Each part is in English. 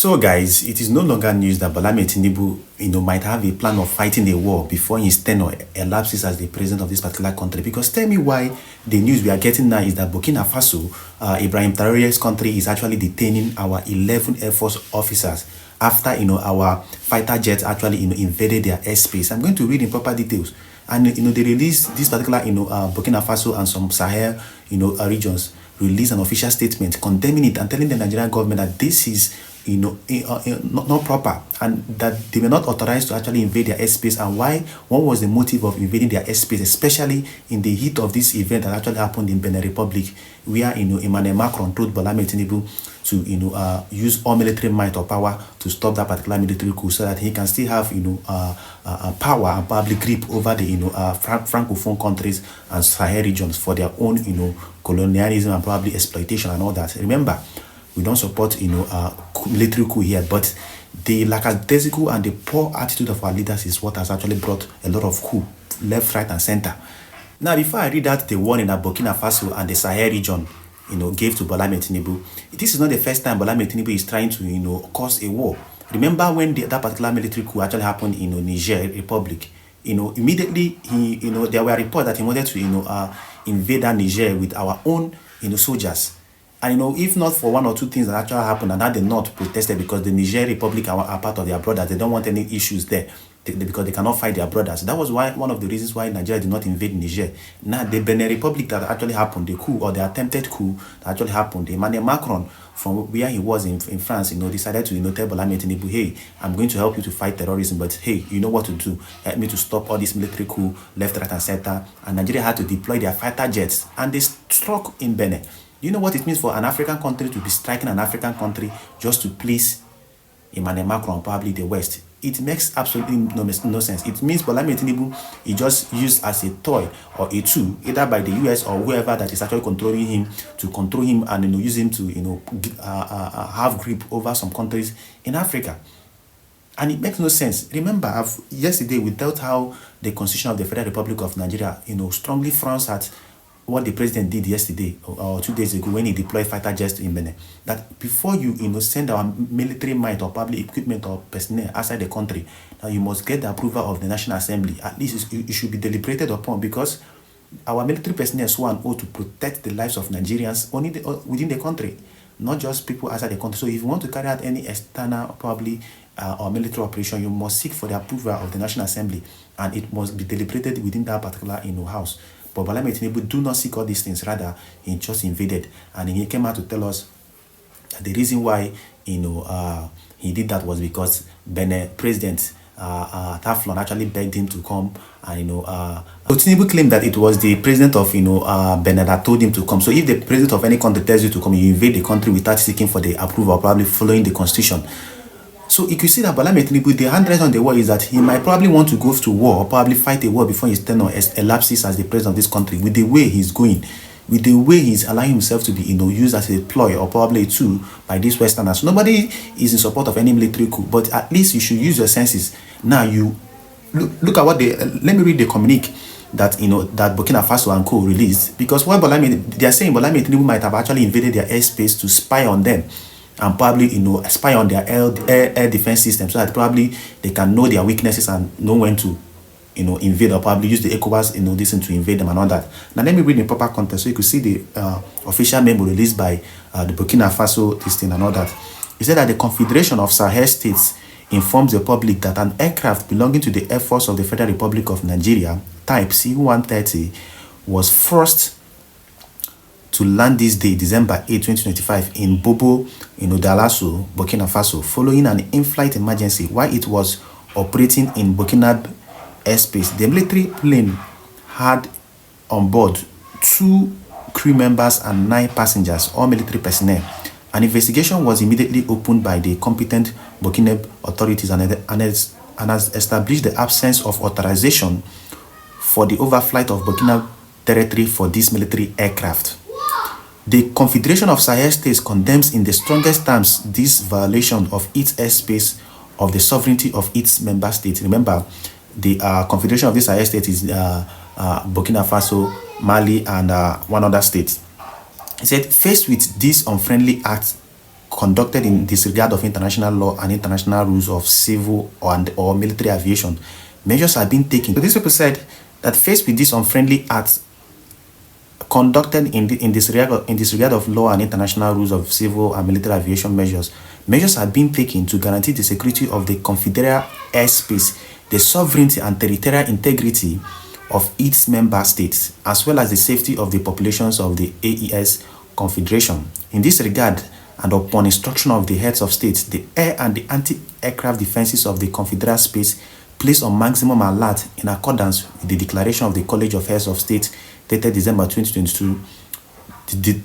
So guys, it is no longer news that Bola Tinubu, might have a plan of fighting a war before his tenure elapses as the president of this particular country. Because tell me why the news we are getting now is that Burkina Faso, Ibrahim Traore's country, is actually detaining our 11 Air Force officers after our fighter jets actually invaded their airspace. I'm going to read in proper details. And they released this particular Burkina Faso and some Sahel regions released an official statement condemning it and telling the Nigerian government that this is not proper, and that they were not authorized to actually invade their airspace. And what was the motive of invading their airspace, especially in the heat of this event that actually happened in Benin Republic, where Emmanuel Macron told Bola Tinubu to use all military might or power to stop that particular military coup, so that he can still have power and probably grip over the francophone countries and Sahel regions for their own colonialism and probably exploitation and all that. Remember, we don't support military coup here, but the lackadaisical and the poor attitude of our leaders is what has actually brought a lot of coup left, right, and center. Now, before I read out the warning that Burkina Faso and the Sahel region gave to Bola Tinubu, this is not the first time Bola Tinubu is trying to cause a war. Remember when that particular military coup actually happened in Niger Republic? Immediately there were reports that he wanted to invade Niger with our own soldiers. And if not for one or two things that actually happened, and that the North protested because the Niger Republic are part of their brothers, they don't want any issues there because they cannot fight their brothers. That was one of the reasons why Nigeria did not invade Niger. Now, the Benin Republic that actually happened, the coup or the attempted coup that actually happened, Emmanuel Macron, from where he was in France, decided to tell Bola Tinubu, hey, I'm going to help you to fight terrorism, but hey, you know what to do. Help me to stop all this military coup, left, right, and center. And Nigeria had to deploy their fighter jets, and they struck in Benin. You know what it means for an African country to be striking an African country just to please Emmanuel Macron, probably the West? It makes absolutely no sense. It means Bola Tinubu is just used as a toy or a tool, either by the US or whoever that is actually controlling him, to control him and use him to have grip over some countries in Africa. And it makes no sense. Remember, yesterday we dealt how the Constitution of the Federal Republic of Nigeria, strongly frowns at what the president did yesterday or 2 days ago when he deployed fighter jets in Benin. That before you send our military might or public equipment or personnel outside the country, now you must get the approval of the National Assembly. At least it should be deliberated upon, because our military personnel sworn an oath to protect the lives of Nigerians only within the country, not just people outside the country. So if you want to carry out any external probably or military operation, you must seek for the approval of the National Assembly, and it must be deliberated within that particular house. But Bola Tinubu do not seek all these things. Rather, he just invaded, and he came out to tell us that the reason why he did that was because Benin President Taflon actually begged him to come, and so Tinubu claimed that it was the president of Benin that told him to come. So if the president of any country tells you to come, you invade the country without seeking for the approval, probably following the constitution. So you can see that Bola Tinubu, the handwriting on the wall is that he might probably want to go to war or probably fight a war before his tenure elapses as the president of this country. With the way he's going, with the way he's allowing himself to be used as a ploy or probably a tool by these Westerners. Nobody is in support of any military coup, but at least you should use your senses. Now you look at what let me read the communique that that Burkina Faso and co released, because what they are saying Bola Tinubu might have actually invaded their airspace to spy on them, and probably spy on their air defense system, so that probably they can know their weaknesses and know when to invade, or probably use the ECOWAS this to invade them and all that. Now let me read in proper context so you could see the official memo released by the Burkina Faso this thing and all that. It said that the Confederation of Sahel States informs the public that an aircraft belonging to the Air Force of the Federal Republic of Nigeria, type C-130, was forced to land this day, December 8, 2025, in Bobo, Dalasso, Burkina Faso, following an in-flight emergency while it was operating in Burkina airspace. The military plane had on board 2 crew members and 9 passengers, all military personnel. An investigation was immediately opened by the competent Burkina authorities and has established the absence of authorization for the overflight of Burkina territory for this military aircraft. The Confederation of Sahel States condemns in the strongest terms this violation of its airspace of the sovereignty of its member states. Remember, the Confederation of the Sahel States is Burkina Faso, Mali, and one other state. He said, faced with this unfriendly act conducted in disregard of international law and international rules of civil or military aviation. Measures are being taken. So these people said that faced with this unfriendly act conducted in disregard of law and international rules of civil and military aviation measures are being taken to guarantee the security of the Confederal airspace, the sovereignty and territorial integrity of its member states, as well as the safety of the populations of the AES Confederation. In this regard, and upon instruction of the heads of states, the air and the anti-aircraft defenses of the Confederal space placed on maximum alert in accordance with the declaration of the College of Heads of State dated December 2022,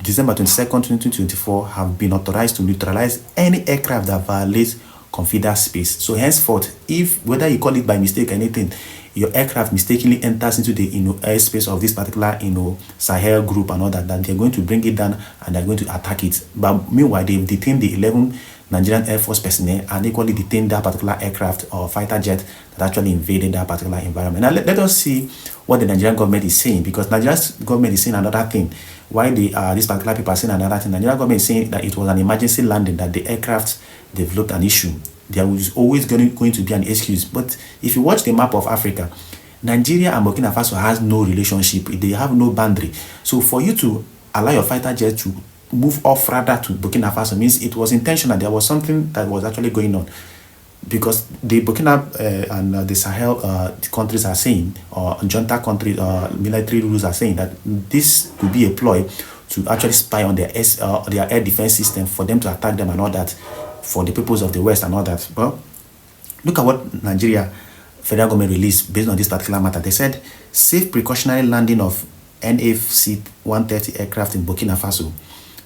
December 22nd, 2024, have been authorized to neutralize any aircraft that violates Confederal space. So henceforth, if whether you call it by mistake or anything, your aircraft mistakenly enters into the airspace of this particular Sahel group and all that, they're going to bring it down and they're going to attack it. But meanwhile, they've detained the 11 Nigerian Air Force personnel and equally detained that particular aircraft or fighter jet that actually invaded that particular environment. Now let us see what the Nigerian government is saying, because Nigeria's government is saying another thing. Why these particular people are saying another thing? Nigerian government is saying that it was an emergency landing, that the aircraft developed an issue. There was always going to be an excuse. But if you watch the map of Africa, Nigeria and Burkina Faso has no relationship. They have no boundary. So for you to allow your fighter jet to move off radar to Burkina Faso means it was intentional. There was something that was actually going on, because the Burkina and the Sahel countries are saying, or junta countries, military rules are saying that this could be a ploy to actually spy on their air defense system for them to attack them and all that, for the peoples of the West and all that. Well, look at what Nigeria federal government released based on this particular matter. They said safe precautionary landing of NAF-C-130 aircraft in Burkina Faso.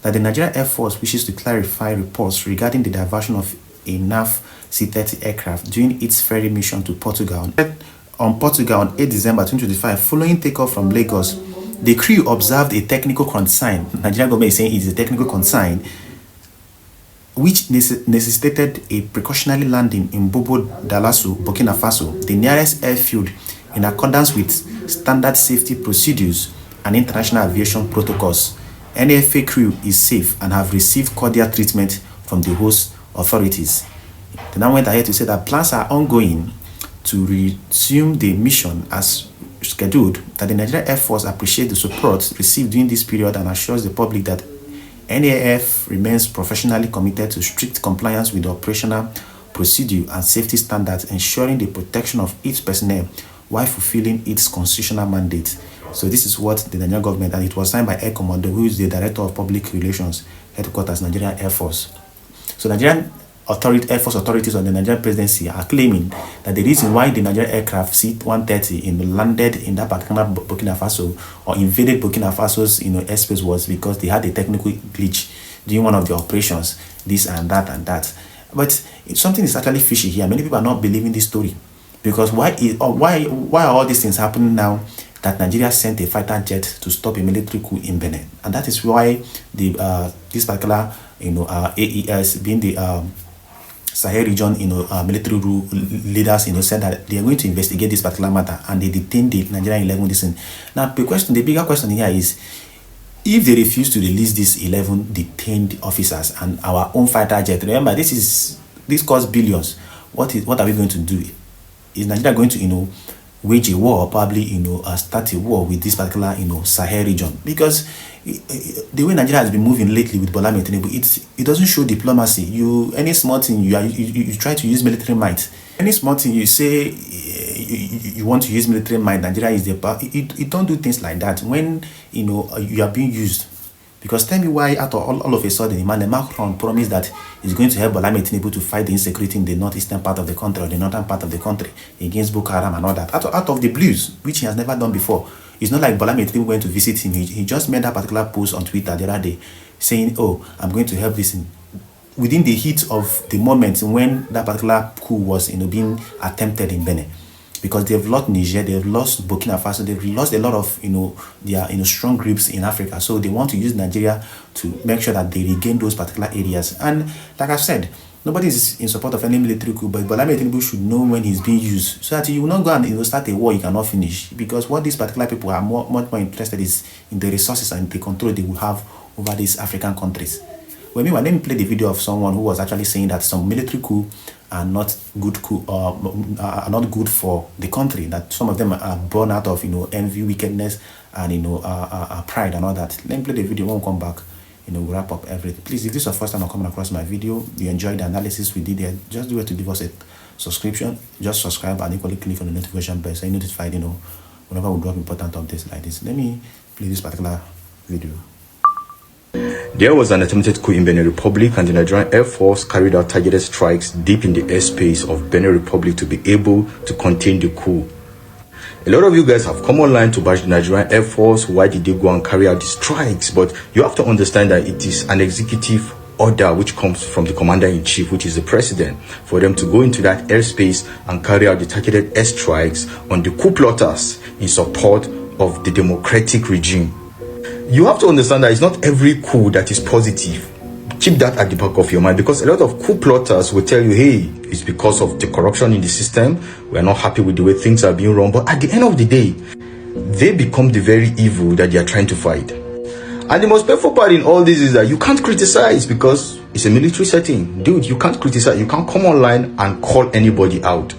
That the Nigerian Air Force wishes to clarify reports regarding the diversion of a NAF C-30 aircraft during its ferry mission to Portugal. On Portugal on 8 December 2025, following takeoff from Lagos, the crew observed a technical consign. Nigerian government is saying it is a technical consign which necessitated a precautionary landing in Bobo Dalasso, Burkina Faso, the nearest airfield, in accordance with standard safety procedures and international aviation protocols. NFA crew is safe and have received cordial treatment from the host authorities. They now went ahead to say that plans are ongoing to resume the mission as scheduled, that the Nigerian Air Force appreciates the support received during this period and assures the public that NAF remains professionally committed to strict compliance with the operational procedure and safety standards, ensuring the protection of its personnel while fulfilling its constitutional mandate. So this is what the Nigerian government, and it was signed by Air Commando, who is the Director of Public Relations, Headquarters, Nigerian Air Force. So Nigerian Air Force authorities on the Nigerian presidency are claiming that the reason why the Nigerian aircraft C-130 landed in that particular Burkina Faso or invaded Burkina Faso's airspace was because they had a technical glitch during one of the operations, this and that and that. But something is actually fishy here. Many people are not believing this story, because why are all these things happening now? That Nigeria sent a fighter jet to stop a military coup in Benin, and that is why the this particular AES, being the Sahel region military leaders said that they are going to investigate this particular matter, and they detained the Nigerian 11 listen. Now the bigger question here is, if they refuse to release these 11 detained officers and our own fighter jet, remember this costs billions. What are we going to do? Is Nigeria going to wage a war, or probably start a war with this particular Sahel region? Because the way Nigeria has been moving lately with Bola Tinubu, it doesn't show diplomacy. Any small thing you try to use military might. Any small thing you say you want to use military might, Nigeria is the power. You don't do things like that when you are being used. Because tell me why all of a sudden Emmanuel Macron promised that he's going to help Bola Tinubu to fight the insecurity in the northeastern part of the country or the northern part of the country against Boko Haram and all that, out of the blues, which he has never done before. It's not like Bola Tinubu went to visit him. He just made that particular post on Twitter the other day saying, oh, I'm going to help this within the heat of the moment when that particular coup was being attempted in Benin. Because they've lost Niger, they've lost Burkina Faso, they've lost a lot of their strong grips in Africa. So they want to use Nigeria to make sure that they regain those particular areas. And like I've said, nobody is in support of any military coup, but Bola Tinubu should know when he's being used, so that you will not go and start a war you cannot finish. Because what these particular people are much more interested is in the resources and the control they will have over these African countries. Well, meanwhile, let me play the video of someone who was actually saying that some military coup are not good are not good for the country. That some of them are born out of envy, wickedness, and pride and all that. Let me play the video. When we come back, we'll wrap up everything. Please, if this is your first time coming across my video, you enjoyed the analysis we did there, just do it to give us a subscription. Just subscribe and equally click on the notification bell so you're notified, whenever we drop important updates like this. Let me play this particular video. There was an attempted coup in Benin Republic, and the Nigerian Air Force carried out targeted strikes deep in the airspace of Benin Republic to be able to contain the coup. A lot of you guys have come online to bash the Nigerian Air Force. Why did they go and carry out the strikes? But you have to understand that it is an executive order which comes from the commander-in-chief, which is the president, for them to go into that airspace and carry out the targeted airstrikes on the coup plotters in support of the democratic regime. You have to understand that it's not every coup that is positive. Keep that at the back of your mind, because a lot of coup plotters will tell you, hey, it's because of the corruption in the system. We're not happy with the way things are being run. But at the end of the day, they become the very evil that they are trying to fight. And the most painful part in all this is that you can't criticize, because it's a military setting. Dude, you can't criticize. You can't come online and call anybody out.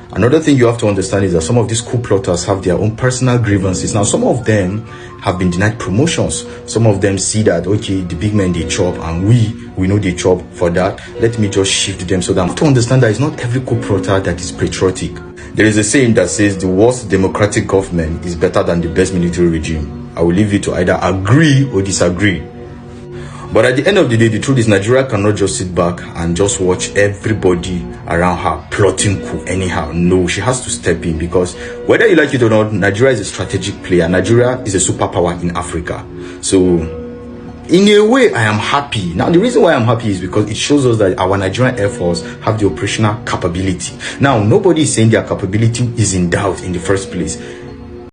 Another thing you have to understand is that some of these coup plotters have their own personal grievances. Now, some of them have been denied promotions. Some of them see that, okay, the big men, they chop, and we know they chop for that. Let me just shift them. So that I have to understand that it's not every coup plotter that is patriotic. There is a saying that says the worst democratic government is better than the best military regime. I will leave you to either agree or disagree. But at the end of the day, the truth is Nigeria cannot just sit back and just watch everybody around her plotting coup anyhow. No, she has to step in, because whether you like it or not, Nigeria is a strategic player. Nigeria is a superpower in Africa. So in a way, I am happy. Now, the reason why I'm happy is because it shows us that our Nigerian Air Force have the operational capability. Now, nobody is saying their capability is in doubt in the first place.